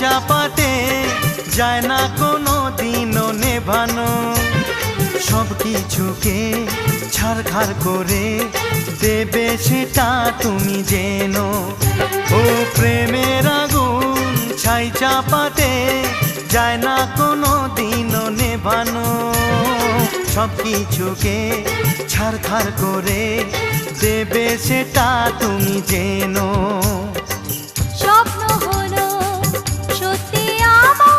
চাপাতে যায় না কোনো দিনও নেভানো। সব কিছুকে ছারখার করে দেবে সেটা তুমি জেনো। ও প্রেমের আগুন ছাই চাপাতে যায় না কোনো দিনও নেভানো। সব কিছুকে ছারখার করে দেবে সেটা তুমি জেনো। স্বপ্ন হলো সত্যি আমার